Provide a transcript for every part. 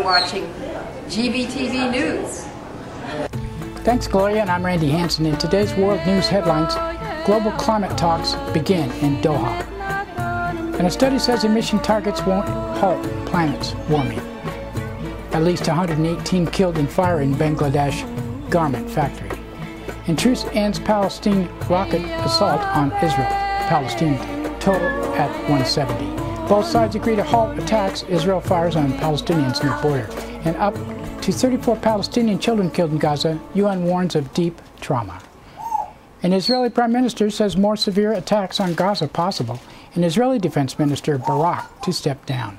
watching GVTV News. Thanks, Gloria, and I'm Randy Hansen. In today's world news headlines, global climate talks begin in Doha. And a study says emission targets won't halt planet's warming. At least 118 killed in fire in Bangladesh garment factory. And truce ends Palestine rocket assault on Israel. Palestine total at 170. Both sides agree to halt attacks Israel fires on Palestinians near border. And up to 34 Palestinian children killed in Gaza, UN warns of deep trauma. An Israeli prime minister says more severe attacks on Gaza possible. An Israeli defense minister, Barak, to step down.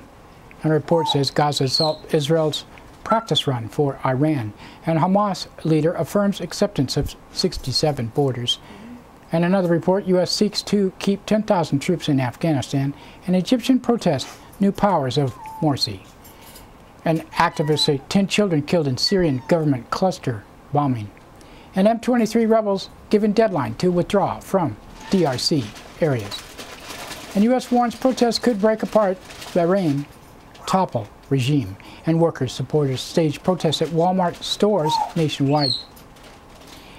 And a report says Gaza assault Israel's practice run for Iran. And Hamas leader affirms acceptance of 67 borders. And another report, U.S. seeks to keep 10,000 troops in Afghanistan. And Egyptian protest new powers of Morsi. And activists say 10 children killed in Syrian government cluster bombing. And M23 rebels given deadline to withdraw from DRC areas. And U.S. warns protests could break apart Bahrain topple regime. And workers supporters stage protests at Walmart stores nationwide.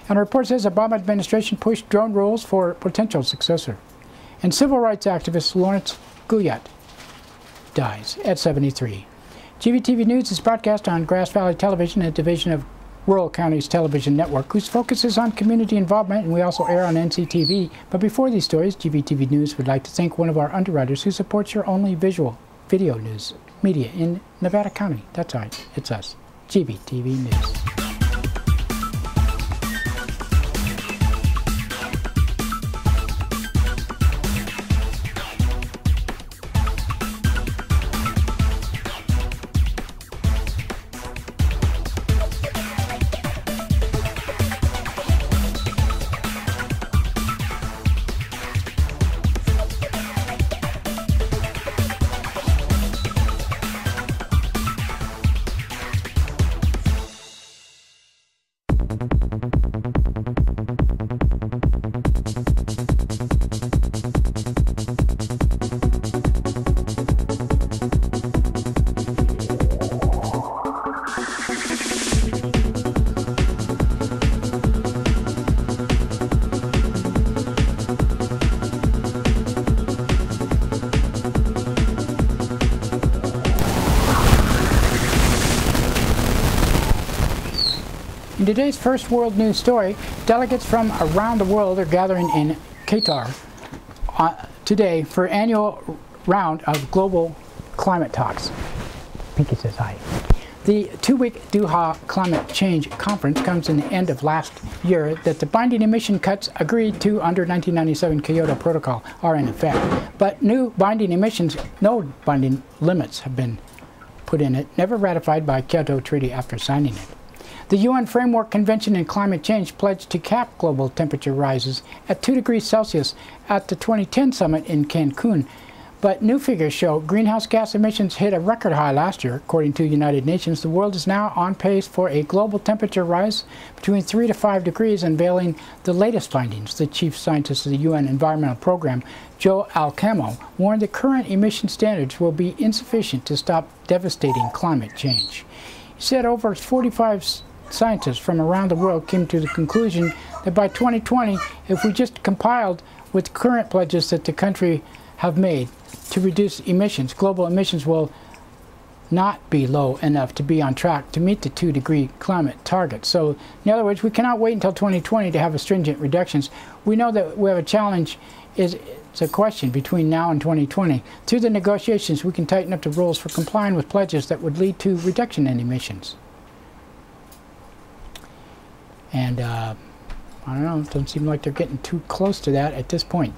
And a report says Obama administration pushed drone rules for potential successor. And civil rights activist Lawrence Guyot dies at 73. GVTV News is broadcast on Grass Valley Television, a division of Rural Counties Television Network, whose focus is on community involvement, and we also air on NCTV. But before these stories, GVTV News would like to thank one of our underwriters who supports your only visual video news media in Nevada County. That's right, it's us, GVTV News. In today's first world news story, delegates from around the world are gathering in Qatar today for an annual round of global climate talks. Pinky says hi. The two-week Doha Climate Change Conference comes in the end of last year that the binding emission cuts agreed to under 1997 Kyoto Protocol are in effect. But no binding limits have been put in it, never ratified by Kyoto Treaty after signing it. The UN Framework Convention on Climate Change pledged to cap global temperature rises at 2 degrees Celsius at the 2010 summit in Cancun. But new figures show greenhouse gas emissions hit a record high last year. According to United Nations, the world is now on pace for a global temperature rise between 3 to 5 degrees, unveiling the latest findings. The chief scientist of the UN Environmental Program, Joe Alcamo, warned that current emission standards will be insufficient to stop devastating climate change. He said over 45 scientists from around the world came to the conclusion that by 2020, if we just compiled with current pledges that the country have made to reduce emissions, global emissions will not be low enough to be on track to meet the 2-degree climate target. So, in other words, we cannot wait until 2020 to have stringent reductions. We know that we have a challenge. It's a question between now and 2020. Through the negotiations, we can tighten up the rules for complying with pledges that would lead to reduction in emissions. And I don't know, it doesn't seem like they're getting too close to that at this point.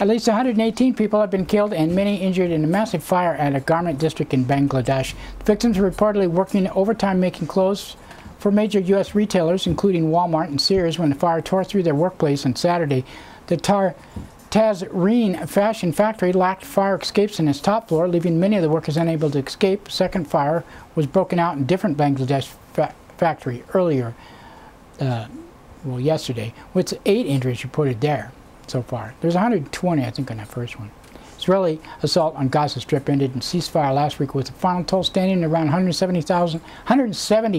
At least 118 people have been killed and many injured in a massive fire at a garment district in Bangladesh. The victims are reportedly working overtime making clothes for major U.S. retailers, including Walmart and Sears, when the fire tore through their workplace on Saturday. The Tazreen fashion factory lacked fire escapes in its top floor, leaving many of the workers unable to escape. A second fire was broken out in a different Bangladesh factory earlier, yesterday, with 8 injuries reported there so far. There's 120, I think, on that first one. Israeli assault on Gaza Strip ended in ceasefire last week with the final toll standing around 170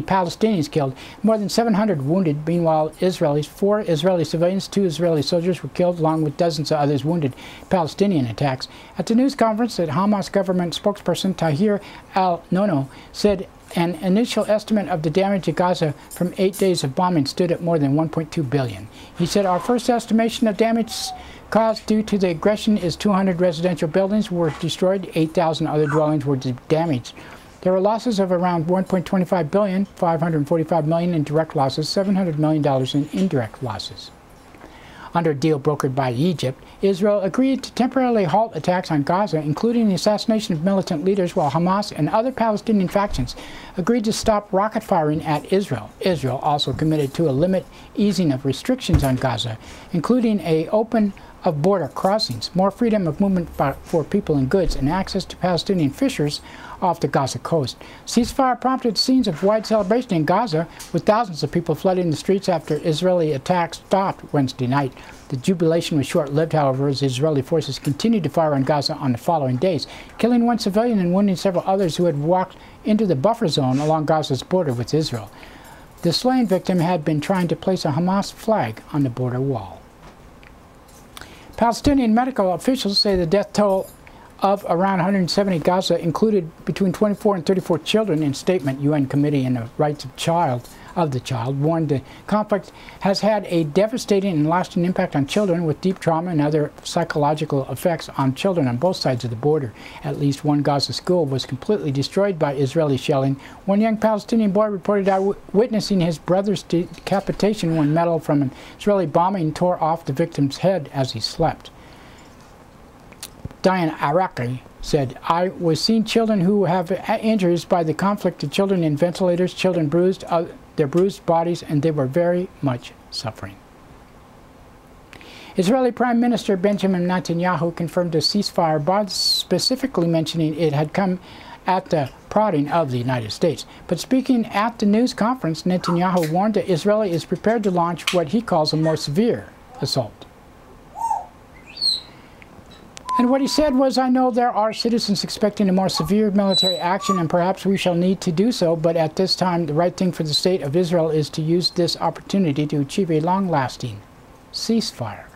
Palestinians killed, more than 700 wounded. Meanwhile, 4 Israeli civilians, 2 Israeli soldiers were killed, along with dozens of others wounded in Palestinian attacks. At the news conference, that Hamas government spokesperson Tahir al-Nono said an initial estimate of the damage to Gaza from 8 days of bombing stood at more than $1.2 billion. He said, "Our first estimation of damage caused due to the aggression is 200 residential buildings were destroyed, 8,000 other dwellings were damaged. There were losses of around $1.25 billion, $545 million in direct losses, $700 million in indirect losses." Under a deal brokered by Egypt, Israel agreed to temporarily halt attacks on Gaza, including the assassination of militant leaders, while Hamas and other Palestinian factions agreed to stop rocket firing at Israel. Israel also committed to a limit easing of restrictions on Gaza, including an open of border crossings, more freedom of movement for people and goods, and access to Palestinian fishers off the Gaza coast. Ceasefire prompted scenes of wide celebration in Gaza, with thousands of people flooding the streets after Israeli attacks stopped Wednesday night. The jubilation was short-lived, however, as Israeli forces continued to fire on Gaza on the following days, killing 1 civilian and wounding several others who had walked into the buffer zone along Gaza's border with Israel. The slain victim had been trying to place a Hamas flag on the border wall. Palestinian medical officials say the death toll of around 170 Gaza included between 24 and 34 children. In a statement, UN Committee on the Rights of the Child warned the conflict has had a devastating and lasting impact on children, with deep trauma and other psychological effects on children on both sides of the border. At least 1 Gaza school was completely destroyed by Israeli shelling. 1 young Palestinian boy reported witnessing his brother's decapitation when metal from an Israeli bombing tore off the victim's head as he slept. Diane Araki said, "I was seeing children who have injuries by the conflict, to children in ventilators, children bruised, their bruised bodies, and they were very much suffering." Israeli Prime Minister Benjamin Netanyahu confirmed a ceasefire, but specifically mentioning it had come at the prodding of the United States. But speaking at the news conference, Netanyahu warned that Israel is prepared to launch what he calls a more severe assault. And what he said was, "I know there are citizens expecting a more severe military action, and perhaps we shall need to do so, but at this time the right thing for the state of Israel is to use this opportunity to achieve a long-lasting ceasefire."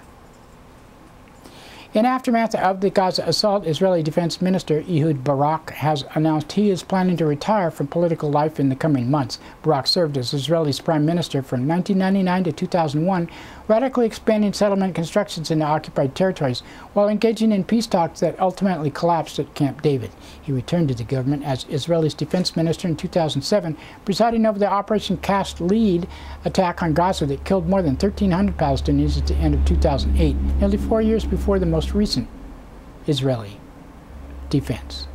In aftermath of the Gaza assault, Israeli Defense Minister Ehud Barak has announced he is planning to retire from political life in the coming months. Barak served as Israel's prime minister from 1999 to 2001, radically expanding settlement constructions in the occupied territories, while engaging in peace talks that ultimately collapsed at Camp David. He returned to the government as Israel's defense minister in 2007, presiding over the Operation Cast Lead attack on Gaza that killed more than 1,300 Palestinians at the end of 2008, nearly 4 years before the most recent Israeli defense.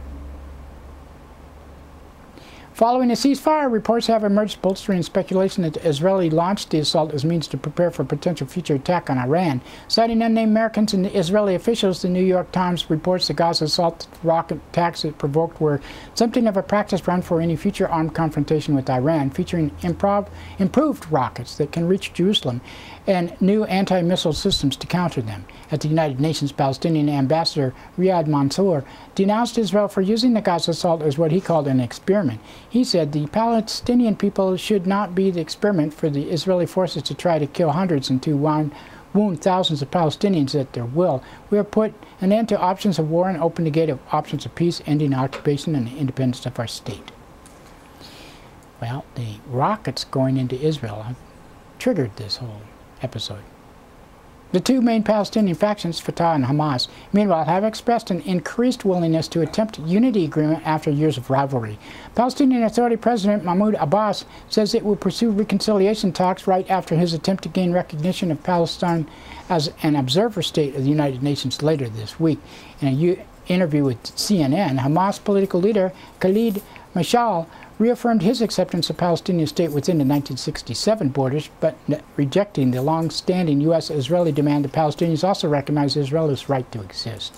Following a ceasefire, reports have emerged bolstering speculation that Israel launched the assault as means to prepare for a potential future attack on Iran. Citing unnamed Americans and Israeli officials, the New York Times reports the Gaza assault rocket attacks it provoked were something of a practice run for any future armed confrontation with Iran, featuring improved rockets that can reach Jerusalem and new anti-missile systems to counter them. At the United Nations, Palestinian ambassador Riyad Mansour denounced Israel for using the Gaza assault as what he called an experiment. He said the Palestinian people should not be the experiment for the Israeli forces to try to kill hundreds and to wound thousands of Palestinians at their will. We have put an end to options of war and opened the gate of options of peace, ending occupation and the independence of our state. Well, the rockets going into Israel have triggered this whole episode. The two main Palestinian factions, Fatah and Hamas, meanwhile, have expressed an increased willingness to attempt unity agreement after years of rivalry. Palestinian Authority President Mahmoud Abbas says it will pursue reconciliation talks right after his attempt to gain recognition of Palestine as an observer state of the United Nations later this week. In an interview with CNN, Hamas political leader Khalid Mashal reaffirmed his acceptance of Palestinian state within the 1967 borders, but rejecting the long-standing U.S.-Israeli demand that Palestinians also recognize Israel's right to exist.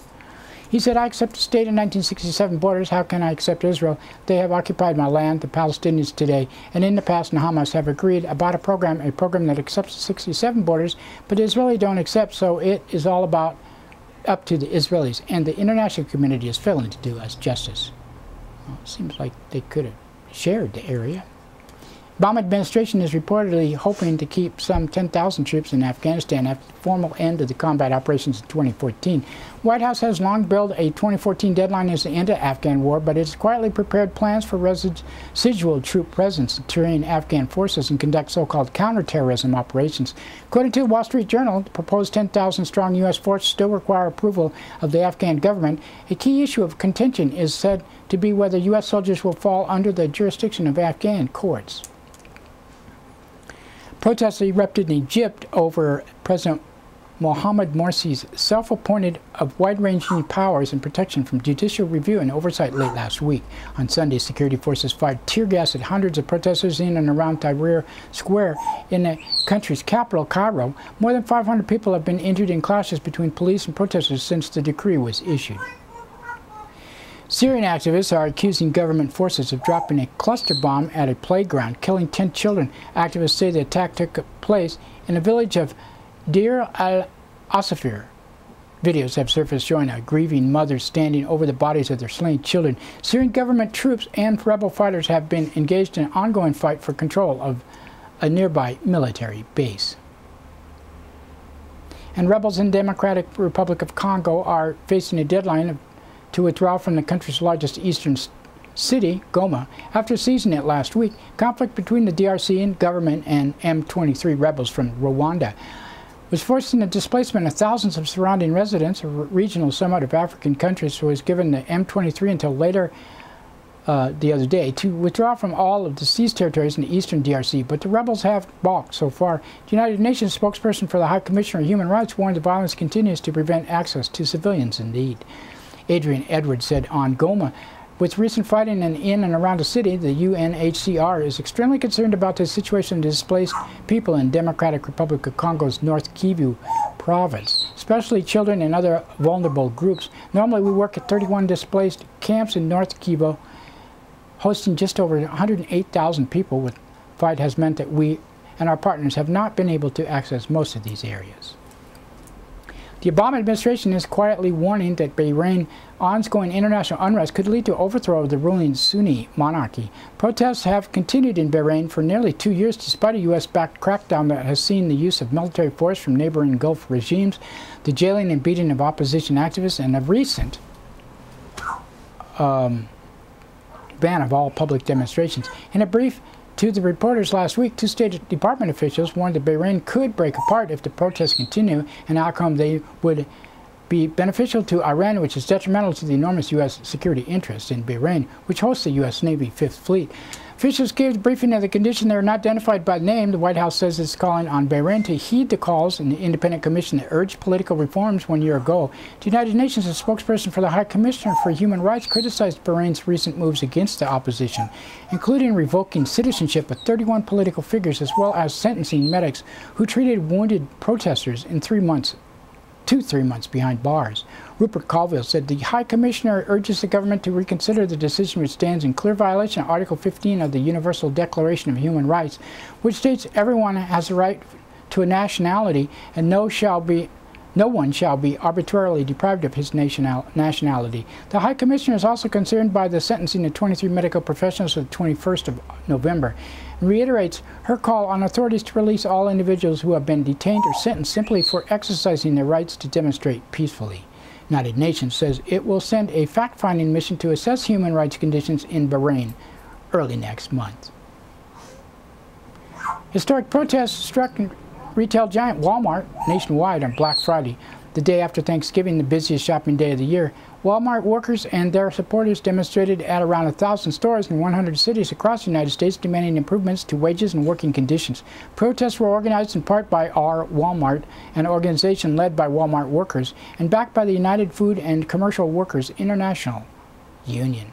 He said, "I accept the state in 1967 borders. How can I accept Israel? They have occupied my land, the Palestinians today, and in the past, and Hamas have agreed about a program that accepts the 67 borders, but the Israeli don't accept, so it is all about up to the Israelis, and the international community is failing to do us justice. Well, it seems like they could have shared the area. Obama administration is reportedly hoping to keep some 10,000 troops in Afghanistan after the formal end of the combat operations in 2014. White House has long billed a 2014 deadline as the end of the Afghan war, but it's quietly prepared plans for residual troop presence to train Afghan forces and conduct so-called counterterrorism operations. According to the Wall Street Journal, the proposed 10,000-strong U.S. force still require approval of the Afghan government. A key issue of contention is said to be whether U.S. soldiers will fall under the jurisdiction of Afghan courts. Protests erupted in Egypt over President Mohamed Morsi's self-appointed of wide-ranging powers and protection from judicial review and oversight late last week. On Sunday, security forces fired tear gas at hundreds of protesters in and around Tahrir Square in the country's capital, Cairo. More than 500 people have been injured in clashes between police and protesters since the decree was issued. Syrian activists are accusing government forces of dropping a cluster bomb at a playground, killing 10 children. Activists say the attack took place in the village of Deir al-Asafir. Videos have surfaced showing a grieving mother standing over the bodies of their slain children. Syrian government troops and rebel fighters have been engaged in an ongoing fight for control of a nearby military base. And rebels in the Democratic Republic of Congo are facing a deadline to withdraw from the country's largest eastern city, Goma, after seizing it last week. Conflict between the DRC and government and M23 rebels from Rwanda was forcing the displacement of thousands of surrounding residents. A regional summit of African countries was given the M23 until later the other day to withdraw from all of the seized territories in the eastern DRC, but the rebels have balked so far. The United Nations spokesperson for the High Commissioner of Human Rights warned the violence continues to prevent access to civilians in need. Adrian Edwards said on Goma, with recent fighting in and around the city, the UNHCR is extremely concerned about the situation of displaced people in Democratic Republic of Congo's North Kivu province, especially children and other vulnerable groups. Normally, we work at 31 displaced camps in North Kivu, hosting just over 108,000 people. With fight has meant that we and our partners have not been able to access most of these areas. The Obama administration is quietly warning that Bahrain's ongoing international unrest could lead to overthrow of the ruling Sunni monarchy. Protests have continued in Bahrain for nearly 2 years, despite a U.S.-backed crackdown that has seen the use of military force from neighboring Gulf regimes, the jailing and beating of opposition activists, and a recent ban of all public demonstrations. In a brief to the reporters last week, two State Department officials warned that Bahrain could break apart if the protests continue, an outcome they would be beneficial to Iran, which is detrimental to the enormous U.S. security interests in Bahrain, which hosts the U.S. Navy Fifth Fleet. Officials gave the briefing of the condition they are not identified by name. The White House says it's calling on Bahrain to heed the calls in the independent commission that urged political reforms 1 year ago. The United Nations, a spokesperson for the High Commissioner for Human Rights, criticized Bahrain's recent moves against the opposition, including revoking citizenship of 31 political figures, as well as sentencing medics who treated wounded protesters in 3 months behind bars. Rupert Colville said the High Commissioner urges the government to reconsider the decision, which stands in clear violation of Article 15 of the Universal Declaration of Human Rights, which states everyone has the right to a nationality and no one shall be arbitrarily deprived of his nationality. The High Commissioner is also concerned by the sentencing of 23 medical professionals on the 21st of November and reiterates her call on authorities to release all individuals who have been detained or sentenced simply for exercising their rights to demonstrate peacefully. The United Nations says it will send a fact-finding mission to assess human rights conditions in Bahrain early next month. Historic protests struck retail giant Walmart nationwide on Black Friday, the day after Thanksgiving, the busiest shopping day of the year. Walmart workers and their supporters demonstrated at around 1,000 stores in 100 cities across the United States, demanding improvements to wages and working conditions. Protests were organized in part by Our Walmart, an organization led by Walmart workers and backed by the United Food and Commercial Workers International Union.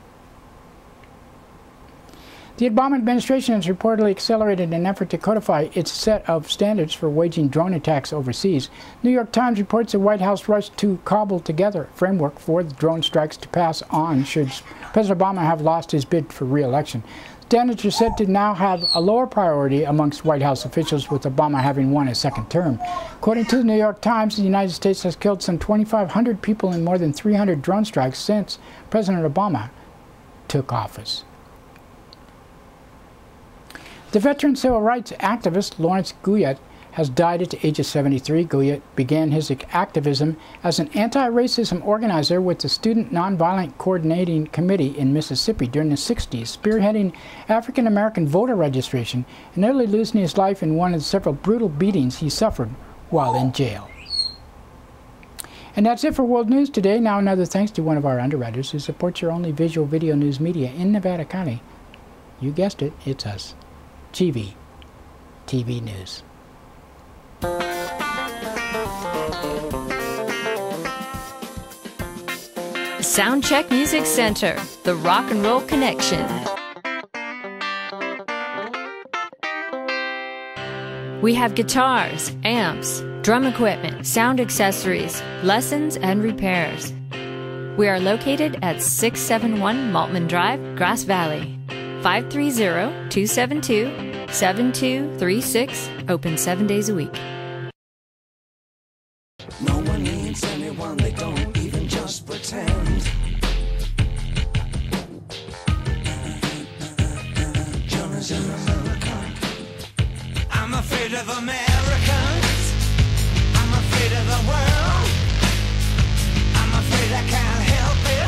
The Obama administration has reportedly accelerated an effort to codify its set of standards for waging drone attacks overseas. New York Times reports the White House rushed to cobble together a framework for the drone strikes to pass on should President Obama have lost his bid for re-election. The Standards are said to now have a lower priority amongst White House officials, with Obama having won a second term. According to the New York Times, the United States has killed some 2,500 people in more than 300 drone strikes since President Obama took office. The veteran civil rights activist Lawrence Guyot has died at the age of 73. Guyot began his activism as an anti-racism organizer with the Student Nonviolent Coordinating Committee in Mississippi during the 60s, spearheading African-American voter registration and nearly losing his life in one of the several brutal beatings he suffered while in jail. And that's it for World News today. Now another thanks to one of our underwriters who supports your only visual video news media in Nevada County. You guessed it, it's us. GVTV News. Soundcheck Music Center, the rock and roll connection. We have guitars, amps, drum equipment, sound accessories, lessons, and repairs. We are located at 671 Maltman Drive, Grass Valley. 530-272-7236, open 7 days a week. No one needs anyone, they don't even just pretend. Jonas in America. I'm afraid of Americans. I'm afraid of the world. I'm afraid I can't help it.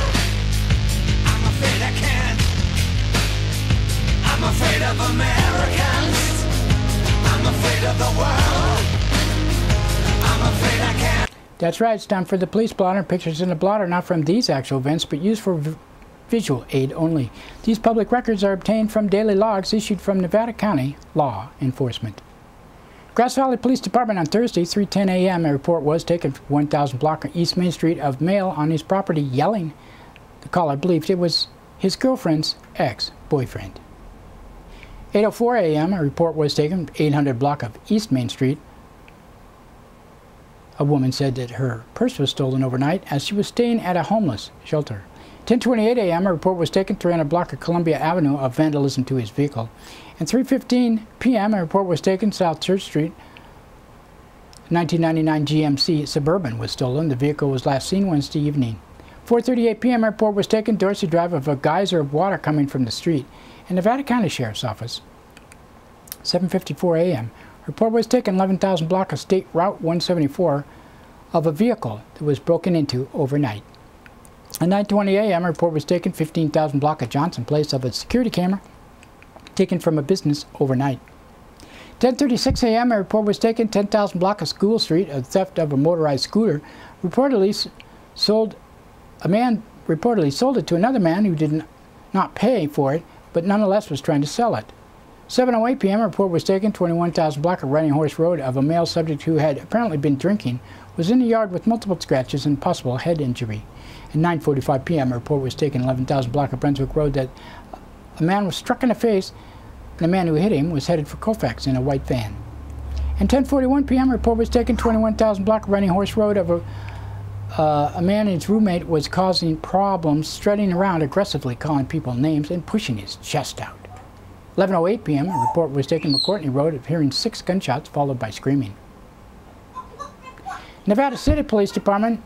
I'm afraid I can't. I'm afraid of Americans. I'm afraid of the world. I'm afraid I can't. That's right, it's time for the police blotter. Pictures in the blotter not from these actual events, but used for visual aid only. These public records are obtained from daily logs issued from Nevada County Law Enforcement. Grass Valley Police Department on Thursday, 3:10 a.m. a report was taken from 1000 block of East Main Street of male on his property yelling. The caller believed it was his girlfriend's ex-boyfriend. 8:04 a.m. a report was taken from 800 block of East Main Street. A woman said that her purse was stolen overnight as she was staying at a homeless shelter. 10:28 a.m. a report was taken 300 block of Columbia Avenue of vandalism to his vehicle. And 3:15 p.m. a report was taken South Church Street. 1999 GMC Suburban was stolen. The vehicle was last seen Wednesday evening. 4:38 p.m. a report was taken Dorsey Drive of a geyser of water coming from the street. In Nevada County Sheriff's Office. 7:54 a.m. report was taken 11,000 block of State Route 174 of a vehicle that was broken into overnight. At 9:20 a.m. a report was taken 15,000 block of Johnson Place of a security camera taken from a business overnight. 10:36 a.m. a report was taken 10,000 block of School Street of theft of a motorized scooter. A man reportedly sold it to another man who did not pay for it, but nonetheless was trying to sell it. 7:08 p.m. a report was taken 21,000 block of Riding Horse Road of a male subject who had apparently been drinking, was in the yard with multiple scratches and possible head injury. At 9:45 p.m. a report was taken 11,000 block of Brunswick Road that a man was struck in the face and the man who hit him was headed for Colfax in a white van. And 10:41 p.m. a report was taken 21,000 block of Riding Horse Road of a man and his roommate was causing problems, strutting around aggressively, calling people names and pushing his chest out. 11:08 p.m. a report was taken McCourtney Road of hearing 6 gunshots followed by screaming. Nevada City Police Department,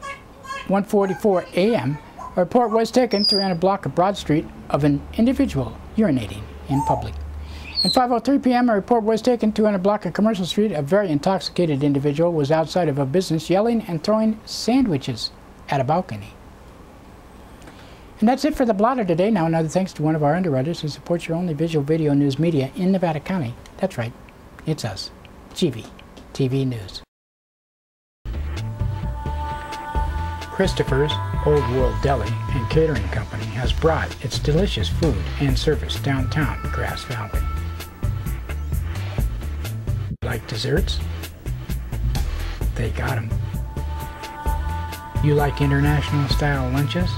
1:44 a.m. a report was taken 300 block of Broad Street of an individual urinating in public. At 5:03 p.m. a report was taken 200 block of Commercial Street. A very intoxicated individual was outside of a business yelling and throwing sandwiches at a balcony. And that's it for the blotter today. Now another thanks to one of our underwriters who supports your only visual video news media in Nevada County. That's right, it's us, GVTV News. Christopher's Old World Deli and Catering Company has brought its delicious food and service downtown Grass Valley. Like desserts? They got 'em. You like international style lunches?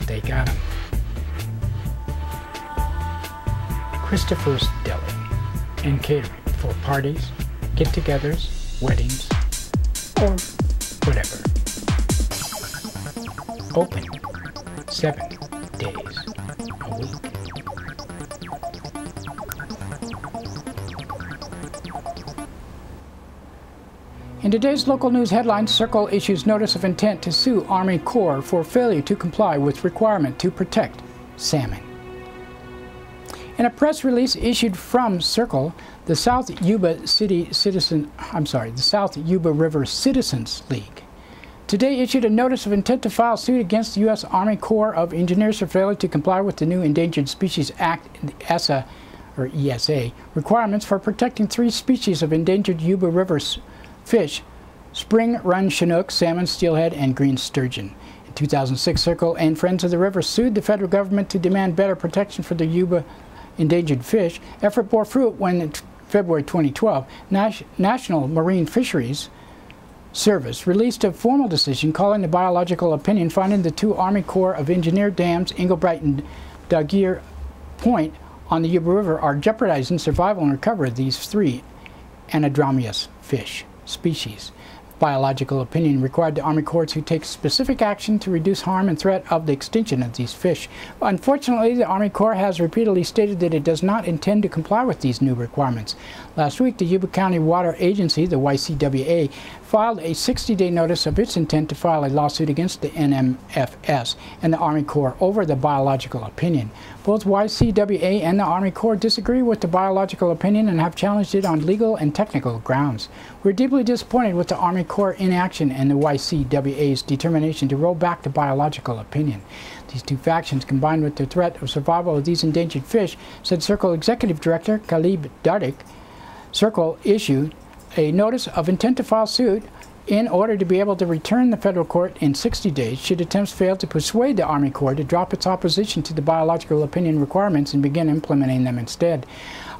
They got 'em. Christopher's Deli and Catering for parties, get-togethers, weddings, or whatever. Open 7 days a week. In today's local news headlines, Circle issues notice of intent to sue Army Corps for failure to comply with requirement to protect salmon. In a press release issued from Circle, the South Yuba River Citizens League today issued a notice of intent to file suit against the U.S. Army Corps of Engineers for failure to comply with the new Endangered Species Act, ESA requirements for protecting 3 species of endangered Yuba River fish: spring run chinook, salmon, steelhead, and green sturgeon. In 2006, Circle and Friends of the River sued the federal government to demand better protection for the Yuba endangered fish. Effort bore fruit when in February 2012, National Marine Fisheries Service released a formal decision calling the biological opinion, finding the 2 Army Corps of Engineer dams, Engelbright and Daguerre Point, on the Yuba River are jeopardizing survival and recovery of these 3 anadromous fish species. Biological opinion required the Army Corps to take specific action to reduce harm and threat of the extinction of these fish. Unfortunately, the Army Corps has repeatedly stated that it does not intend to comply with these new requirements. Last week, the Yuba County Water Agency, the YCWA, filed a 60-day notice of its intent to file a lawsuit against the NMFS and the Army Corps over the biological opinion. Both YCWA and the Army Corps disagree with the biological opinion and have challenged it on legal and technical grounds. We're deeply disappointed with the Army Corps inaction and the YCWA's determination to roll back the biological opinion. These 2 factions, combined with the threat of survival of these endangered fish, said Circle Executive Director Khalib Dardik. Circle issued a notice of intent to file suit in order to be able to return the federal court in 60 days should attempts fail to persuade the Army Corps to drop its opposition to the biological opinion requirements and begin implementing them instead.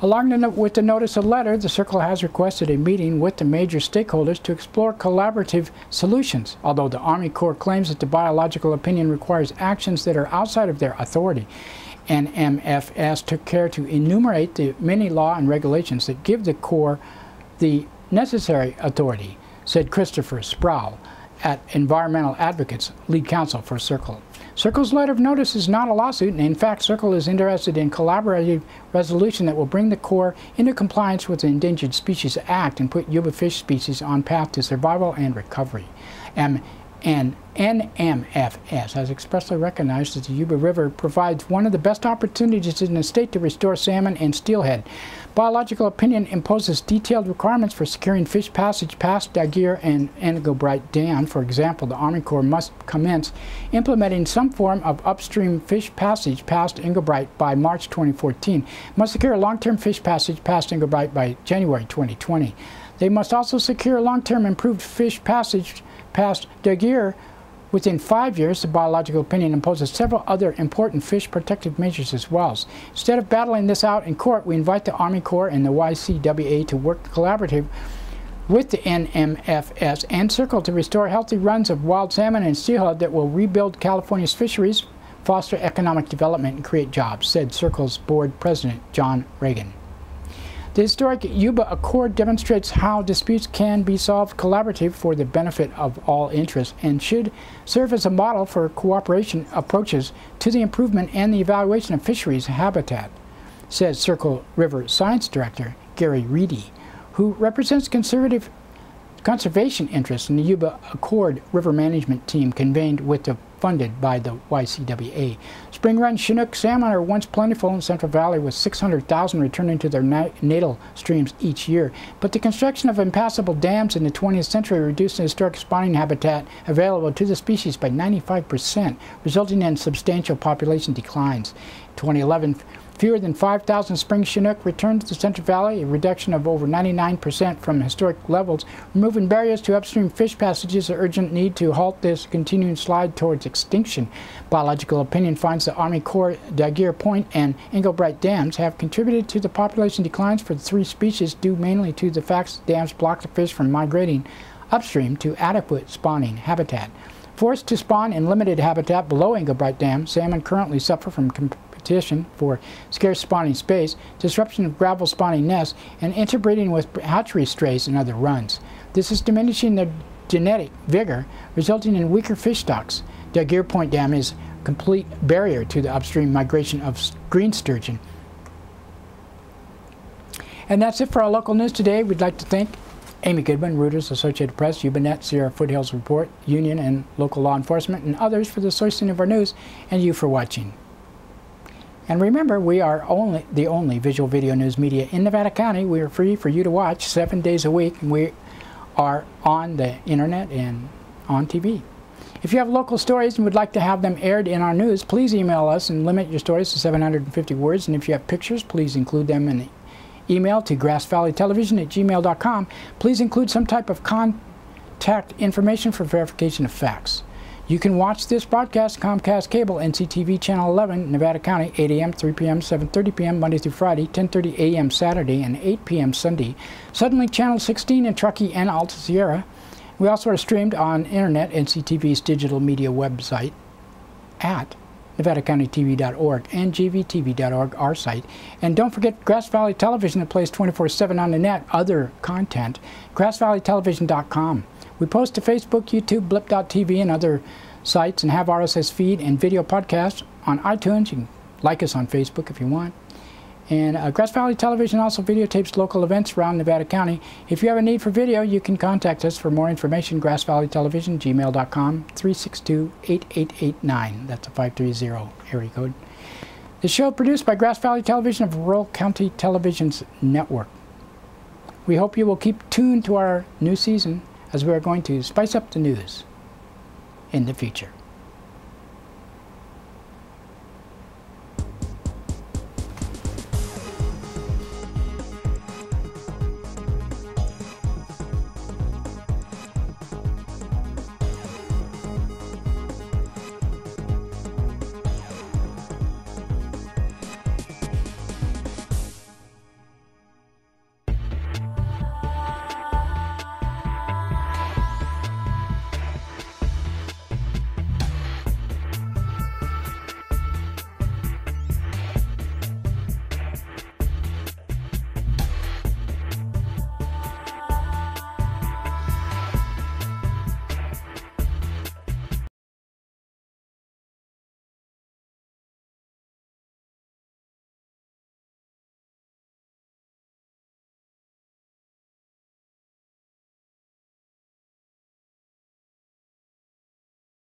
Along with the notice of letter, the Circle has requested a meeting with the major stakeholders to explore collaborative solutions, although the Army Corps claims that the biological opinion requires actions that are outside of their authority. NMFS took care to enumerate the many laws and regulations that give the Corps the necessary authority, said Christopher Sproul, at Environmental Advocates Lead Counsel for Circle. Circle's letter of notice is not a lawsuit, and in fact, Circle is interested in collaborative resolution that will bring the Corps into compliance with the Endangered Species Act and put Yuba fish species on path to survival and recovery. And NMFS has expressly recognized that the Yuba River provides one of the best opportunities in the state to restore salmon and steelhead. Biological opinion imposes detailed requirements for securing fish passage past Daguerre and Engelbright Dam. For example, the Army Corps must commence implementing some form of upstream fish passage past Engelbright by March 2014. Must secure a long-term fish passage past Engelbright by January 2020. They must also secure long-term improved fish passage past Daguerre within 5 years. The biological opinion imposes several other important fish protective measures as well. Instead of battling this out in court, we invite the Army Corps and the YCWA to work collaboratively with the NMFS and Circle to restore healthy runs of wild salmon and steelhead that will rebuild California's fisheries, foster economic development, and create jobs, said Circle's board president John Reagan. The historic Yuba Accord demonstrates how disputes can be solved collaboratively for the benefit of all interests and should serve as a model for cooperation approaches to the improvement and the evaluation of fisheries habitat, says Circle River Science Director Gary Reedy, who represents conservation interests in the Yuba Accord River Management Team funded by the YCWA. Spring run Chinook salmon are once plentiful in Central Valley, with 600,000 returning to their natal streams each year. But the construction of impassable dams in the 20th century reduced the historic spawning habitat available to the species by 95%, resulting in substantial population declines. In 2011, fewer than 5,000 spring Chinook returned to the Central Valley, a reduction of over 99% from historic levels. Removing barriers to upstream fish passages is an urgent need to halt this continuing slide towards extinction. Biological opinion finds the Army Corps Daguerre Point and Engelbright dams have contributed to the population declines for the 3 species, due mainly to the fact that dams block the fish from migrating upstream to adequate spawning habitat. Forced to spawn in limited habitat below Engelbright Dam, salmon currently suffer from competition for scarce spawning space, disruption of gravel spawning nests, and interbreeding with hatchery strays and other runs. This is diminishing their genetic vigor, resulting in weaker fish stocks. Daguerre Point Dam is a complete barrier to the upstream migration of green sturgeon. And that's it for our local news today. We'd like to thank Amy Goodwin, Reuters, Associated Press, Ubinet, Sierra Foothills Report, Union and local law enforcement, and others for the sourcing of our news, and you for watching. And remember, we are the only visual video news media in Nevada County. We are free for you to watch 7 days a week, and we are on the internet and on TV. If you have local stories and would like to have them aired in our news, please email us and limit your stories to 750 words. And if you have pictures, please include them in the email to grassvalleytelevision@gmail.com. Please include some type of contact information for verification of facts. You can watch this broadcast Comcast Cable, NCTV Channel 11, Nevada County, 8 a.m., 3 p.m., 7:30 p.m., Monday through Friday, 10:30 a.m. Saturday, and 8 p.m. Sunday. Suddenly, Channel 16 in Truckee and Alta Sierra. We also are streamed on internet, NCTV's digital media website at nevadacountytv.org and gvtv.org, our site. And don't forget Grass Valley Television that plays 24/7 on the net, other content, grassvalleytelevision.com. We post to Facebook, YouTube, blip.tv, and other sites, and have RSS feed and video podcasts on iTunes. You can like us on Facebook if you want. And Grass Valley Television also videotapes local events around Nevada County. If you have a need for video, you can contact us for more information. Grass Valley Television, gmail.com, 362-8889. That's a 530 area code. The show produced by Grass Valley Television of Rural County Television's network. We hope you will keep tuned to our new season, as we are going to spice up the news in the future.